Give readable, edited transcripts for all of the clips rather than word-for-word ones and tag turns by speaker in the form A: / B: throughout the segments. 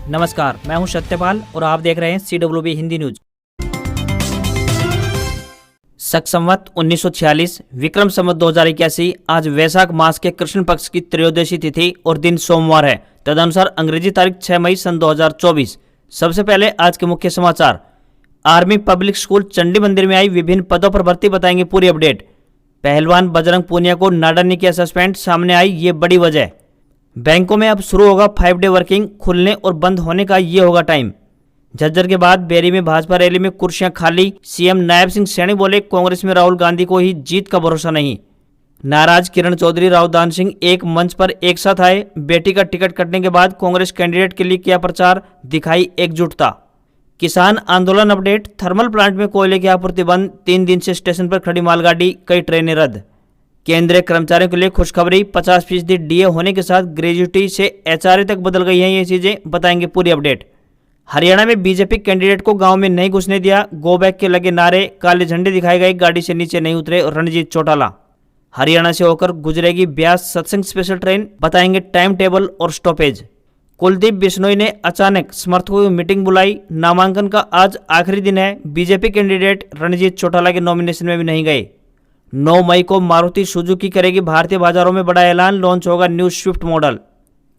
A: नमस्कार, मैं हूं सत्यपाल और आप देख रहे हैं CWB हिंदी न्यूज। शक संवत 1946 विक्रम संवत 2081 आज वैशाख मास के कृष्ण पक्ष की त्रयोदशी तिथि और दिन सोमवार है। तदनुसार अंग्रेजी तारीख 6 मई सन 2024। सबसे पहले आज के मुख्य समाचार। आर्मी पब्लिक स्कूल चंडी मंदिर में आई विभिन्न पदों पर भर्ती, बताएंगे पूरी अपडेट। पहलवान बजरंग पूनिया को नाडा ने किया सस्पेंड, सामने आई ये बड़ी वजह। बैंकों में अब शुरू होगा 5 डे वर्किंग, खुलने और बंद होने का ये होगा टाइम। झज्जर के बाद बेरी में भाजपा रैली में कुर्सियां खाली, सीएम नायब सिंह सैनी बोले कांग्रेस में राहुल गांधी को ही जीत का भरोसा नहीं। नाराज किरण चौधरी, राव दान सिंह एक मंच पर एक साथ आए। बेटी का टिकट कटने के बाद कांग्रेस कैंडिडेट के लिए किया प्रचार, दिखाई एकजुटता। किसान आंदोलन अपडेट। थर्मल प्लांट में कोयले की आपूर्ति बंद, 3 दिन से स्टेशन पर खड़ी मालगाड़ी, कई ट्रेनें रद्द। केंद्रीय कर्मचारियों के लिए खुशखबरी, 50% डीए होने के साथ ग्रेजुएटी से एचआरए तक बदल गई हैं ये चीजें, बताएंगे पूरी अपडेट। हरियाणा में बीजेपी कैंडिडेट को गांव में नहीं घुसने दिया, गो बैक के लगे नारे, काले झंडे दिखाए गए, गाड़ी से नीचे नहीं उतरे रणजीत चौटाला। हरियाणा से होकर गुजरेगी ब्यास सत्संग स्पेशल ट्रेन, बताएंगे टाइम टेबल और स्टॉपेज। कुलदीप बिश्नोई ने अचानक समर्थकों की मीटिंग बुलाई, नामांकन का आज आखिरी दिन है। बीजेपी कैंडिडेट रणजीत चौटाला के नॉमिनेशन में भी नहीं गए। 9 मई को मारुति सुजुकी करेगी भारतीय बाजारों में बड़ा ऐलान, लॉन्च होगा new Swift model.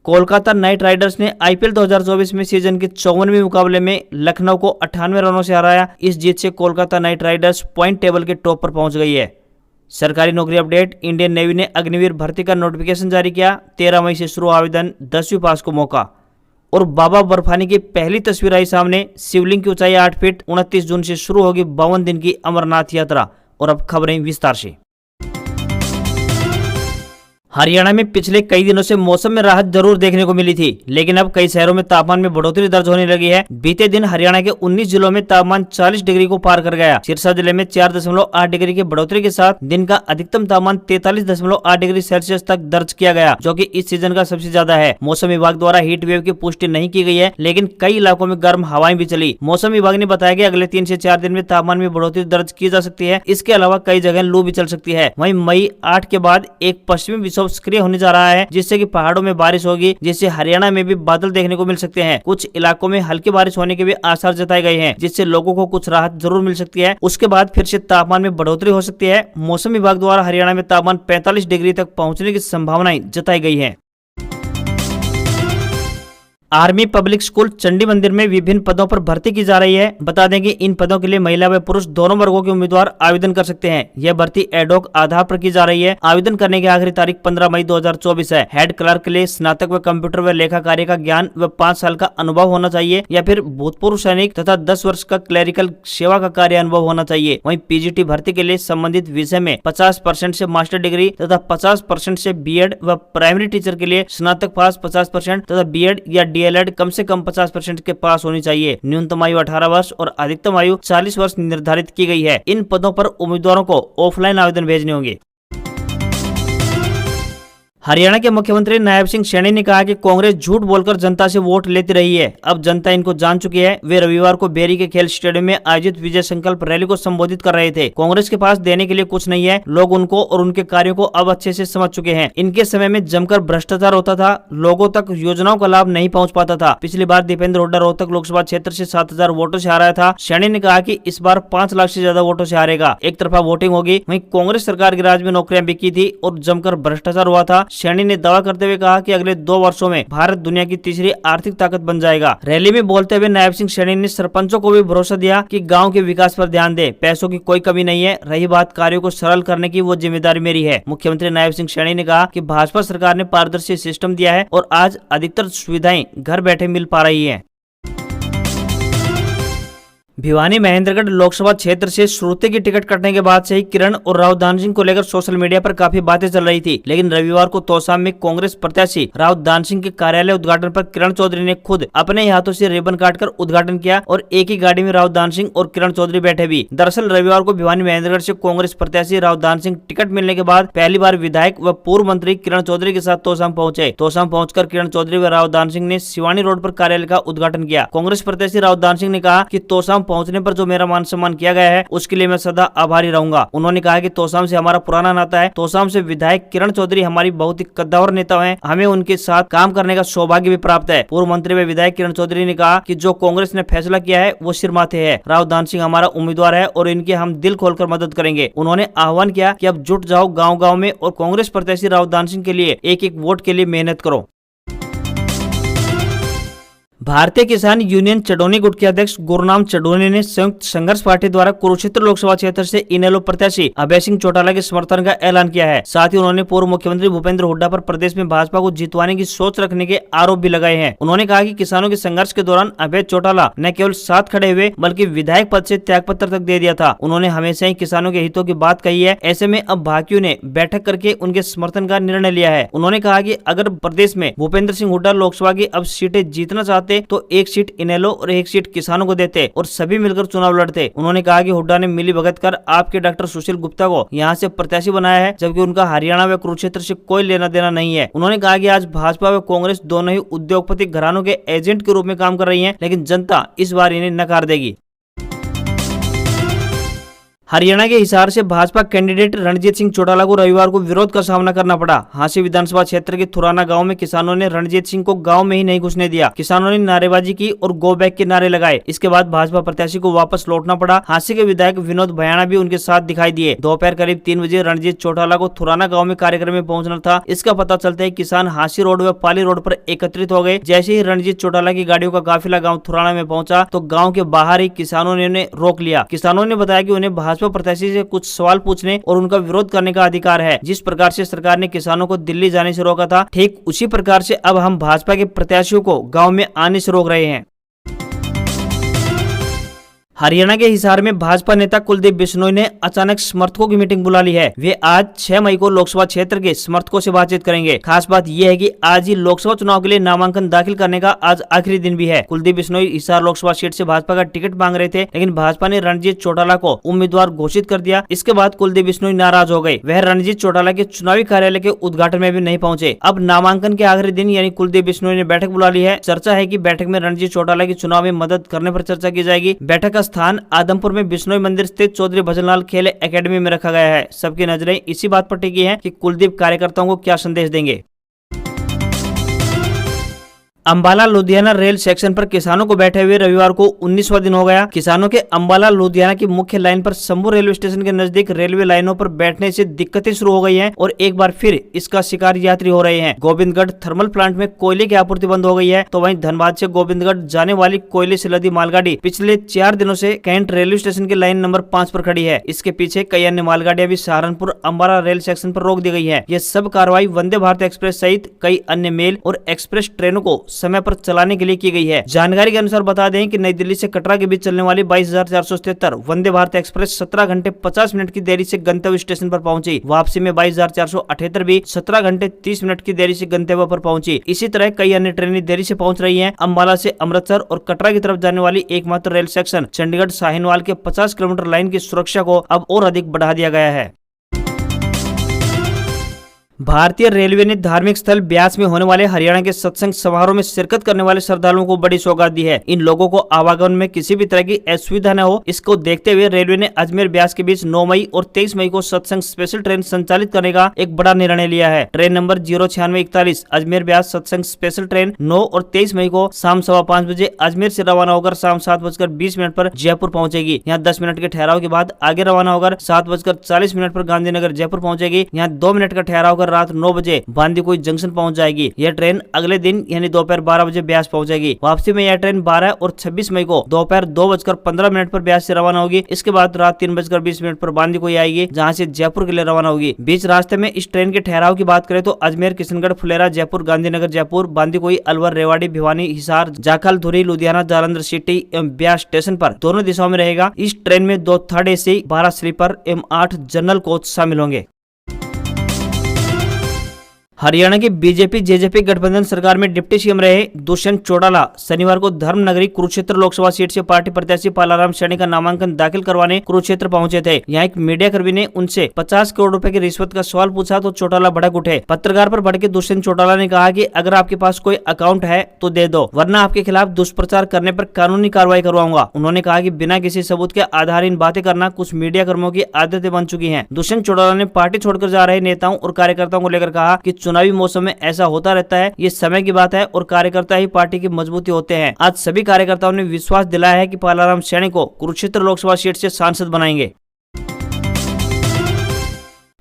A: Kolkata night Riders ने आईपीएल 2024 में सीजन के 54वें मुकाबले में लखनऊ को 98 रनों से हराया। इस जीत से Kolkata night Riders point table के टॉप पर पहुंच गई है। सरकारी नौकरी अपडेट। इंडियन नेवी ने अग्निवीर भर्ती का नोटिफिकेशन जारी किया, 13 मई से शुरू आवेदन, 10वीं पास को मौका। और बाबा बर्फानी की पहली तस्वीर आई सामने, शिवलिंग की ऊंचाई 8 फीट, 29 जून से शुरू होगी 52 दिन की अमरनाथ यात्रा। और अब खबरें विस्तार से। हरियाणा में पिछले कई दिनों से मौसम में राहत जरूर देखने को मिली थी, लेकिन अब कई शहरों में तापमान में बढ़ोतरी दर्ज होने लगी है। बीते दिन हरियाणा के 19 जिलों में तापमान 40 डिग्री को पार कर गया। सिरसा जिले में 4.8 डिग्री की बढ़ोतरी के साथ दिन का अधिकतम तापमान 43.8 डिग्री सेल्सियस तक दर्ज किया गया, जो कि इस सीजन का सबसे ज्यादा है। मौसम विभाग द्वारा हीट वेव की पुष्टि नहीं की गई है, लेकिन कई इलाकों में गर्म हवाएं भी चली। मौसम विभाग ने बताया कि अगले 3 से 4 दिन में तापमान में बढ़ोतरी दर्ज की जा सकती है। इसके अलावा कई जगह लू भी चल सकती है। वहीं मई 8 के बाद एक पश्चिमी विक्षोभ सक्रिय होने जा रहा है, जिससे कि पहाड़ों में बारिश होगी, जिससे हरियाणा में भी बादल देखने को मिल सकते हैं। कुछ इलाकों में हल्की बारिश होने के भी आसार जताए गए हैं, जिससे लोगों को कुछ राहत जरूर मिल सकती है। उसके बाद फिर से तापमान में बढ़ोतरी हो सकती है। मौसम विभाग द्वारा हरियाणा में तापमान 45 डिग्री तक पहुंचने की संभावनाएं जताई गई है। आर्मी पब्लिक स्कूल चंडी मंदिर में विभिन्न पदों पर भर्ती की जा रही है। बता दें कि इन पदों के लिए महिला व पुरुष दोनों वर्गों के उम्मीदवार आवेदन कर सकते हैं। यह भर्ती एडॉक आधार पर की जा रही है। आवेदन करने की आखिरी तारीख 15 मई 2024 है। हेड क्लर्क के लिए स्नातक व कंप्यूटर व लेखा कार्य का ज्ञान व 5 साल का अनुभव होना चाहिए, या फिर भूतपूर्व सैनिक तथा 10 वर्ष का क्लरिकल सेवा का कार्य अनुभव होना चाहिए। वहीं पीजीटी भर्ती के लिए संबंधित विषय में 50% से मास्टर डिग्री तथा 50% से बीएड व प्राइमरी टीचर के लिए स्नातक पास 50% तथा बीएड या डीएलएड कम से कम 50% के पास होनी चाहिए। न्यूनतम आयु 18 वर्ष और अधिकतम आयु 40 वर्ष निर्धारित की गई है। इन पदों पर उम्मीदवारों को ऑफलाइन आवेदन भेजने होंगे। हरियाणा के मुख्यमंत्री नायब सिंह सैनी ने कहा कि कांग्रेस झूठ बोलकर जनता से वोट लेती रही है। अब जनता इनको जान चुकी है। वे रविवार को बेरी के खेल स्टेडियम में आयोजित विजय संकल्प रैली को संबोधित कर रहे थे। कांग्रेस के पास देने के लिए कुछ नहीं है। लोग उनको और उनके कार्यों को अब अच्छे से समझ चुके हैं। इनके समय में जमकर भ्रष्टाचार होता था, लोगों तक योजनाओं का लाभ नहीं पहुंच पाता था। पिछली बार दीपेंद्र हुड्डा रोहतक लोकसभा क्षेत्र से 7,000 वोटों से हारा था। सैनी ने कहा कि इस बार 5 लाख से ज्यादा वोटों से हारेगा। एक तरफा वोटिंग होगी। वहीं कांग्रेस सरकार के राज में नौकरियां बिकी थी और जमकर भ्रष्टाचार हुआ था। सैनी ने दावा करते हुए कहा कि अगले 2 वर्षों में भारत दुनिया की तीसरी आर्थिक ताकत बन जाएगा। रैली में बोलते हुए नायब सिंह सैनी ने सरपंचों को भी भरोसा दिया कि गांव के विकास पर ध्यान दे, पैसों की कोई कमी नहीं है। रही बात कार्यों को सरल करने की, वो जिम्मेदारी मेरी है। मुख्यमंत्री नायब सिंह सैनी ने कहा कि भाजपा सरकार ने पारदर्शी सिस्टम दिया है और आज अधिकतर सुविधाएं घर बैठे मिल पा रही है। भिवानी महेंद्रगढ़ लोकसभा क्षेत्र से श्रुति की टिकट कटने के बाद से ही किरण और राव दान सिंह को लेकर सोशल मीडिया पर काफी बातें चल रही थी। लेकिन रविवार को तोसाम में कांग्रेस प्रत्याशी राव दान सिंह के कार्यालय उद्घाटन पर किरण चौधरी ने खुद अपने हाथों से रिबन काटकर उद्घाटन किया और एक ही गाड़ी में राव दान सिंह और किरण चौधरी बैठे भी। दरअसल रविवार को भिवानी महेंद्रगढ़ से कांग्रेस प्रत्याशी राव दान सिंह टिकट मिलने के बाद पहली बार विधायक व पूर्व मंत्री किरण चौधरी के साथ तोसाम पहुंचे। तोसाम पहुंचकर किरण चौधरी व राव दान सिंह ने शिवानी रोड पर कार्यालय का उद्घाटन किया। कांग्रेस प्रत्याशी राव दान सिंह ने कहा कि तोसाम पहुंचने पर जो मेरा मान सम्मान किया गया है उसके लिए मैं सदा आभारी रहूंगा। उन्होंने कहा कि तोशाम से हमारा पुराना नाता है। तोशाम से विधायक किरण चौधरी हमारी बहुत ही कद्दावर नेता हैं। हमें उनके साथ काम करने का सौभाग्य भी प्राप्त है। पूर्व मंत्री व विधायक किरण चौधरी ने कहा कि जो कांग्रेस ने फैसला किया है वो सिर माथे है। राव दान सिंह हमारा उम्मीदवार है और इनकी हम दिल खोलकर मदद करेंगे। उन्होंने आह्वान किया कि अब जुट जाओ गाँव गाँव में और कांग्रेस प्रत्याशी राव दान सिंह के लिए एक एक वोट के लिए मेहनत करो। भारतीय किसान यूनियन चडोनी गुट के अध्यक्ष गुरनाम चडोनी ने संयुक्त संघर्ष पार्टी द्वारा कुरुक्षेत्र लोकसभा क्षेत्र से इनेलो प्रत्याशी अभय सिंह चौटाला के समर्थन का ऐलान किया है। साथ ही उन्होंने पूर्व मुख्यमंत्री भूपेंद्र हुड्डा पर प्रदेश में भाजपा को जितवाने की सोच रखने के आरोप भी लगाए हैं। उन्होंने कहा कि किसानों के संघर्ष के दौरान अभय चौटाला न केवल साथ खड़े हुए बल्कि विधायक पद से त्यागपत्र तक दे दिया था। उन्होंने हमेशा ही किसानों के हितों की बात कही है। ऐसे में अब भाकियों ने बैठक करके उनके समर्थन का निर्णय लिया है। उन्होंने कहा कि अगर प्रदेश में भूपेंद्र सिंह हुड्डा लोकसभा की अब सीटें जीतना चाहते तो एक सीट इनेलो और एक सीट किसानों को देते और सभी मिलकर चुनाव लड़ते। उन्होंने कहा कि हुड्डा ने मिली भगत कर आपके डॉक्टर सुशील गुप्ता को यहां से प्रत्याशी बनाया है, जबकि उनका हरियाणा व कुरुक्षेत्र से कोई लेना देना नहीं है। उन्होंने कहा कि आज भाजपा व कांग्रेस दोनों ही उद्योगपति घरानों के एजेंट के रूप में काम कर रही है, लेकिन जनता इस बार इन्हें नकार देगी। हरियाणा के हिसार से भाजपा कैंडिडेट रणजीत सिंह चौटाला को रविवार को विरोध का सामना करना पड़ा। हांसी विधानसभा क्षेत्र के थुराना गांव में किसानों ने रणजीत सिंह को गांव में ही नहीं घुसने दिया। किसानों ने नारेबाजी की और गो बैक के नारे लगाए। इसके बाद भाजपा प्रत्याशी को वापस लौटना पड़ा। हांसी के विधायक विनोद भयाना भी उनके साथ दिखाई दिए। दोपहर करीब 3 बजे रणजीत चौटाला को थुराना गाँव में कार्यक्रम में पहुंचना था। इसका पता चलता है किसान हांसी रोड व पाली रोड पर एकत्रित हो गए। जैसे ही रणजीत चौटाला की गाड़ियों का काफिला गाँव थुराना में पहुंचा तो गाँव के बाहर ही किसानों ने उन्हें रोक लिया। किसानों ने बताया कि उन्हें भाजपा प्रत्याशी से कुछ सवाल पूछने और उनका विरोध करने का अधिकार है। जिस प्रकार से सरकार ने किसानों को दिल्ली जाने से रोका था, ठीक उसी प्रकार से अब हम भाजपा के प्रत्याशियों को गांव में आने से रोक रहे हैं। हरियाणा के हिसार में भाजपा नेता कुलदीप बिश्नोई ने अचानक समर्थकों की मीटिंग बुला ली है। वे आज 6 मई को लोकसभा क्षेत्र के समर्थकों से बातचीत करेंगे। खास बात यह है कि आज ही लोकसभा चुनाव के लिए नामांकन दाखिल करने का आज आखिरी दिन भी है। कुलदीप बिश्नोई हिसार लोकसभा सीट से भाजपा का टिकट मांग रहे थे, लेकिन भाजपा ने रणजीत चौटाला को उम्मीदवार घोषित कर दिया। इसके बाद कुलदीप बिश्नोई नाराज हो गए। वह रणजीत चौटाला के चुनावी कार्यालय के उद्घाटन में भी नहीं पहुंचे। अब नामांकन के आखिरी दिन यानी कुलदीप बिश्नोई ने बैठक बुला ली है। चर्चा है कि बैठक में रणजीत चौटाला की चुनाव में मदद करने पर चर्चा की जाएगी। बैठक का स्थान आदमपुर में बिश्नोई मंदिर स्थित चौधरी भजनलाल खेल एकेडमी में रखा गया है। सबकी नजरें इसी बात पर टिकी हैं कि कुलदीप कार्यकर्ताओं को क्या संदेश देंगे। अंबाला लुधियाना रेल सेक्शन पर किसानों को बैठे हुए रविवार को 19वां दिन हो गया। किसानों के अंबाला लुधियाना की मुख्य लाइन पर शंभू रेलवे स्टेशन के नजदीक रेलवे लाइनों पर बैठने से दिक्कतें शुरू हो गई हैं और एक बार फिर इसका शिकार यात्री हो रहे हैं। गोविंदगढ़ थर्मल प्लांट में कोयले की आपूर्ति बंद हो गई है, तो वहीं धनबाद से गोविंदगढ़ जाने वाली कोयले से लदी मालगाड़ी पिछले 4 दिनों से कैंट रेलवे स्टेशन के लाइन नंबर 5 पर खड़ी है। इसके पीछे कई अन्य मालगाड़ियां भी सहारनपुर अंबाला रेल सेक्शन पर रोक दी गई है। यह सब कार्रवाई वंदे भारत एक्सप्रेस सहित कई अन्य मेल और एक्सप्रेस ट्रेनों को समय पर चलाने के लिए की गई है। जानकारी के अनुसार बता दें कि नई दिल्ली से कटरा के बीच चलने वाली 22,477 वंदे भारत एक्सप्रेस 17 घंटे 50 मिनट की देरी से गंतव्य स्टेशन पर पहुंची। वापसी में 22,478 भी 17 घंटे 30 मिनट की देरी से गंतव्य पर पहुंची। इसी तरह कई अन्य ट्रेनें देरी से पहुंच रही हैं। अंबाला से अमृतसर और कटरा की तरफ जाने वाली एकमात्र रेल सेक्शन चंडीगढ़ साहिनवाल के 50 किलोमीटर लाइन की सुरक्षा को अब और अधिक बढ़ा दिया गया है। भारतीय रेलवे ने धार्मिक स्थल ब्यास में होने वाले हरियाणा के सत्संग समारोह में शिरकत करने वाले श्रद्धालुओं को बड़ी सौगात दी है। इन लोगों को आवागमन में किसी भी तरह की असुविधा न हो, इसको देखते हुए रेलवे ने अजमेर ब्यास के बीच 9 मई और 23 मई को सत्संग स्पेशल ट्रेन संचालित करने का एक बड़ा निर्णय लिया है। ट्रेन नंबर 09641 अजमेर ब्यास सत्संग स्पेशल ट्रेन 9 और 23 मई को शाम 5:15 बजे अजमेर से रवाना होकर शाम 7:20 पर जयपुर पहुंचेगी। यहाँ 10 मिनट के ठहराव के बाद आगे रवाना होकर 7:40 पर गांधीनगर जयपुर पहुंचेगी। यहाँ 2 मिनट का ठहराव रात 9 बजे बांदीकुई जंक्शन पहुंच जाएगी। यह ट्रेन अगले दिन यानी दोपहर 12 बजे ब्यास पहुंचेगी। वापसी में यह ट्रेन 12 और 26 मई को दोपहर 2:15 पर ब्यास से रवाना होगी। इसके बाद रात 3:20 पर बांदीकुई आएगी, जहां से जयपुर के लिए रवाना होगी। बीच रास्ते में इस ट्रेन के ठहराव की बात करें तो अजमेर, किशनगढ़, फुलेरा, जयपुर, गांधीनगर जयपुर, बांदीकुई, अलवर, रेवाड़ी, भिवानी, हिसार, जाखल, धुरी, लुधियाना, जालंधर सिटी एवं ब्यास स्टेशन पर दोनों दिशाओं में रहेगा। इस ट्रेन में 2 थर्ड एसी, 12 स्लीपर एवं 8 जनरल कोच शामिल होंगे। हरियाणा की बीजेपी जेजेपी गठबंधन सरकार में डिप्टी सीएम रहे दुष्यंत चौटाला शनिवार को धर्मनगरी कुरुक्षेत्र लोकसभा सीट से पार्टी प्रत्याशी पालाराम सैनी का नामांकन दाखिल करवाने कुरुक्षेत्र पहुंचे थे। यहाँ एक मीडिया कर्मी ने उनसे 50 करोड़ रुपए की रिश्वत का सवाल पूछा तो चौटाला भड़क उठे। पत्रकार पर भड़के दुष्यंत चौटाला ने कहा कि अगर आपके पास कोई अकाउंट है तो दे दो, वरना आपके खिलाफ दुष्प्रचार करने पर कानूनी कार्रवाई करवाऊंगा। उन्होंने कहा कि बिना किसी सबूत के आधार इन बातें करना कुछ मीडिया कर्मियों की आदतें बन चुकी हैं। दुष्यंत चौटाला ने पार्टी छोड़कर जा रहे नेताओं और कार्यकर्ताओं को लेकर कहा कि चुनावी मौसम में ऐसा होता रहता है, ये समय की बात है और कार्यकर्ता ही पार्टी की मजबूती होते हैं। आज सभी कार्यकर्ताओं ने विश्वास दिलाया है कि पालाराम सैनी को कुरुक्षेत्र लोकसभा सीट से सांसद बनाएंगे।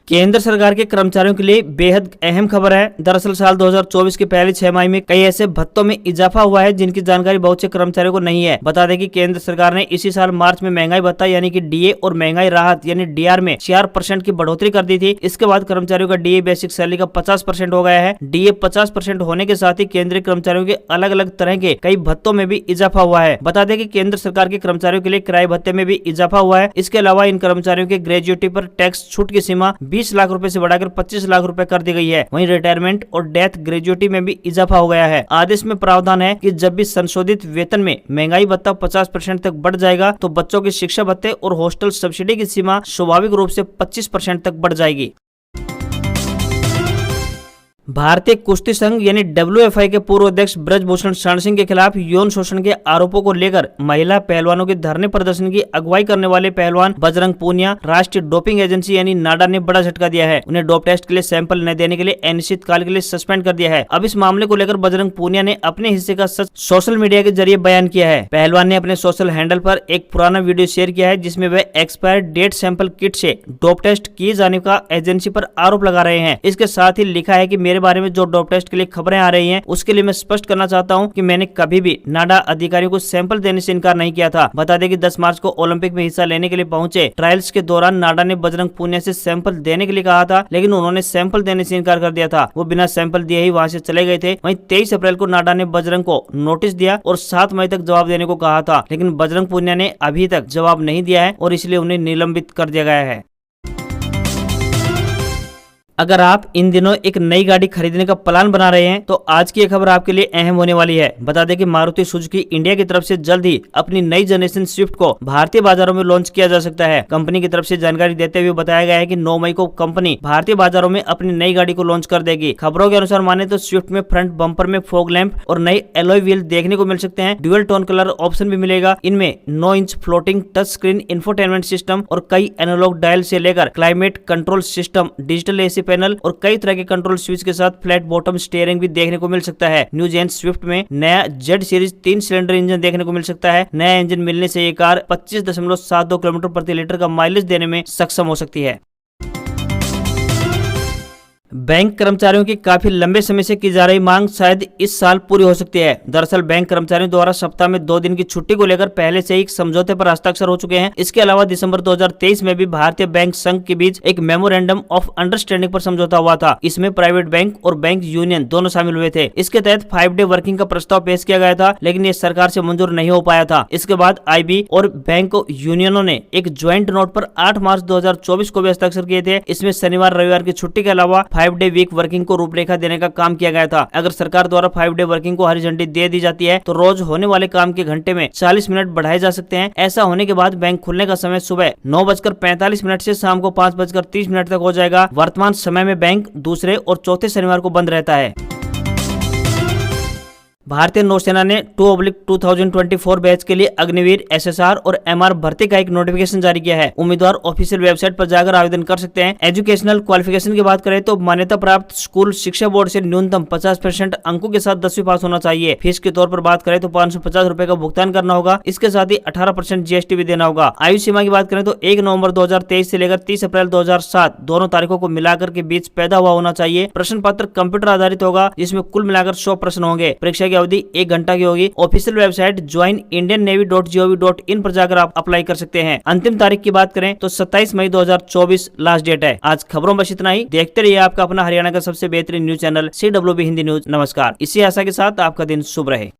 A: केंद्र सरकार के कर्मचारियों के लिए बेहद अहम खबर है। दरअसल साल 2024 के पहले 6 माह में कई ऐसे भत्तों में इजाफा हुआ है जिनकी जानकारी बहुत से कर्मचारियों को नहीं है। बता दें कि केंद्र सरकार ने इसी साल मार्च में महंगाई भत्ता यानी कि डीए और महंगाई राहत यानी डीआर में 4% की बढ़ोतरी कर दी थी। इसके बाद कर्मचारियों का डीए बेसिक सैलरी का 50% हो गया है। डीए 50% होने के साथ ही केंद्रीय कर्मचारियों के अलग अलग तरह के कई भत्तों में भी इजाफा हुआ है। बता दें कि केंद्र सरकार के कर्मचारियों के लिए किराए भत्ते में भी इजाफा हुआ है। इसके अलावा इन कर्मचारियों के ग्रेजुएटी पर टैक्स छूट की सीमा 20 लाख रुपए से बढ़ाकर 25 लाख रुपए कर दी गई है। वहीं रिटायरमेंट और डेथ ग्रेजुएटी में भी इजाफा हो गया है। आदेश में प्रावधान है कि जब भी संशोधित वेतन में महंगाई भत्ता 50% तक बढ़ जाएगा तो बच्चों के शिक्षा भत्ते और हॉस्टल सब्सिडी की सीमा स्वाभाविक रूप से 25% तक बढ़ जाएगी। भारतीय कुश्ती संघ यानी WFI के पूर्व अध्यक्ष ब्रजभूषण शरण सिंह के खिलाफ यौन शोषण के आरोपों को लेकर महिला पहलवानों के धरने प्रदर्शन की अगुवाई करने वाले पहलवान बजरंग पूनिया राष्ट्रीय डोपिंग एजेंसी यानी नाडा ने बड़ा झटका दिया है। उन्हें डोप टेस्ट के लिए सैंपल न देने के लिए अनिश्चित काल के लिए सस्पेंड कर दिया है। अब इस मामले को लेकर बजरंग पूनिया ने अपने हिस्से का सच सोशल मीडिया के जरिए बयान किया है। पहलवान ने अपने सोशल हैंडल पर एक पुराना वीडियो शेयर किया है जिसमें वह एक्सपायर डेट सैंपल किट से डोप टेस्ट किए जाने का एजेंसी पर आरोप लगा रहे हैं। इसके साथ ही लिखा है कि मेरे बारे में जो डोप टेस्ट के लिए खबरें आ रही हैं उसके लिए मैं स्पष्ट करना चाहता हूं कि मैंने कभी भी नाडा अधिकारियों को सैंपल देने से इनकार नहीं किया था। बता दें कि 10 मार्च को ओलंपिक में हिस्सा लेने के लिए पहुंचे ट्रायल्स के दौरान नाडा ने बजरंग पूनिया से सैंपल देने के लिए कहा था, लेकिन उन्होंने सैंपल देने से इनकार कर दिया था। वो बिना सैंपल दिए ही वहां से चले गए थे। वहीं 23 अप्रैल को नाडा ने बजरंग को नोटिस दिया और 7 मई तक जवाब देने को कहा था, लेकिन बजरंग पूनिया ने अभी तक जवाब नहीं दिया है और इसलिए उन्हें निलंबित कर दिया गया है। अगर आप इन दिनों एक नई गाड़ी खरीदने का प्लान बना रहे हैं तो आज की ये खबर आपके लिए अहम होने वाली है। बता दें कि मारुति सुजुकी इंडिया की तरफ से जल्द ही अपनी नई जनरेशन स्विफ्ट को भारतीय बाजारों में लॉन्च किया जा सकता है। कंपनी की तरफ से जानकारी देते हुए बताया गया है कि 9 मई को कंपनी भारतीय बाजारों में अपनी नई गाड़ी को लॉन्च कर देगी। खबरों के अनुसार माने तो स्विफ्ट में फ्रंट बम्पर में फॉग लैंप और नए एलॉय व्हील देखने को मिल सकते हैं। ड्यूअल टोन कलर ऑप्शन भी मिलेगा। इनमें 9 inch floating touch screen infotainment system और कई एनालॉग डायल से लेकर climate control system, digital AC panel और कई तरह के कंट्रोल स्विच के साथ फ्लैट बॉटम स्टीयरिंग भी देखने को मिल सकता है। न्यू जेन स्विफ्ट में नया जेड सीरीज 3 सिलेंडर इंजन देखने को मिल सकता है। नया इंजन मिलने से ये कार 25.72 किलोमीटर प्रति लीटर का माइलेज देने में सक्षम हो सकती है। बैंक कर्मचारियों की काफी लंबे समय से की जा रही मांग शायद इस साल पूरी हो सकती है। दरअसल बैंक कर्मचारियों द्वारा सप्ताह में 2 दिन की छुट्टी को लेकर पहले से ही समझौते पर हस्ताक्षर हो चुके हैं। इसके अलावा दिसंबर 2023 में भी भारतीय बैंक संघ के बीच एक मेमोरेंडम ऑफ अंडरस्टैंडिंग पर समझौता हुआ था। इसमें प्राइवेट बैंक और बैंक यूनियन दोनों शामिल हुए थे। इसके तहत 5 डे वर्किंग का प्रस्ताव पेश किया गया था, लेकिन ये सरकार से मंजूर नहीं हो पाया था। इसके बाद IB और बैंक यूनियनों ने एक ज्वाइंट नोट पर 8 मार्च 2024 को भी हस्ताक्षर किए थे। इसमें शनिवार रविवार की छुट्टी के अलावा 5 डे वीक वर्किंग को रूपरेखा देने का काम किया गया था। अगर सरकार द्वारा 5 डे वर्किंग को हरी झंडी दे दी जाती है तो रोज होने वाले काम के घंटे में 40 मिनट बढ़ाए जा सकते हैं। ऐसा होने के बाद बैंक खुलने का समय सुबह 9:45 से शाम को 5:30 तक हो जाएगा। वर्तमान समय में बैंक दूसरे और चौथे शनिवार को बंद रहता है। भारतीय नौसेना ने 2/2024 बैच के लिए अग्निवीर, SSR और MR भर्ती का एक नोटिफिकेशन जारी किया है। उम्मीदवार ऑफिशियल वेबसाइट पर जाकर आवेदन कर सकते हैं। एजुकेशनल क्वालिफिकेशन की बात करें तो मान्यता प्राप्त स्कूल शिक्षा बोर्ड से न्यूनतम 50% अंकों के साथ 10वीं पास होना चाहिए। फीस के तौर पर बात करें तो 550 रुपए का भुगतान करना होगा। इसके साथ ही 18% GST भी देना होगा। आयु सीमा की बात करें तो 1 नवंबर 2023 से लेकर 30 अप्रैल 2007 दोनों तारीखों को मिलाकर के बीच पैदा हुआ होना चाहिए। प्रश्न पत्र कंप्यूटर आधारित होगा, जिसमें कुल मिलाकर 100 प्रश्न होंगे। परीक्षा अवधि 1 घंटा की होगी। ऑफिशियल वेबसाइट joinindiannavy.gov.in पर जाकर आप अप्लाई कर सकते हैं। अंतिम तारीख की बात करें तो 27 मई 2024 लास्ट डेट है। आज खबरों बस इतना ही। देखते रहिए आपका अपना हरियाणा का सबसे बेहतरीन news channel CWB Hindi news. नमस्कार। इसी आशा के साथ आपका दिन शुभ रहे।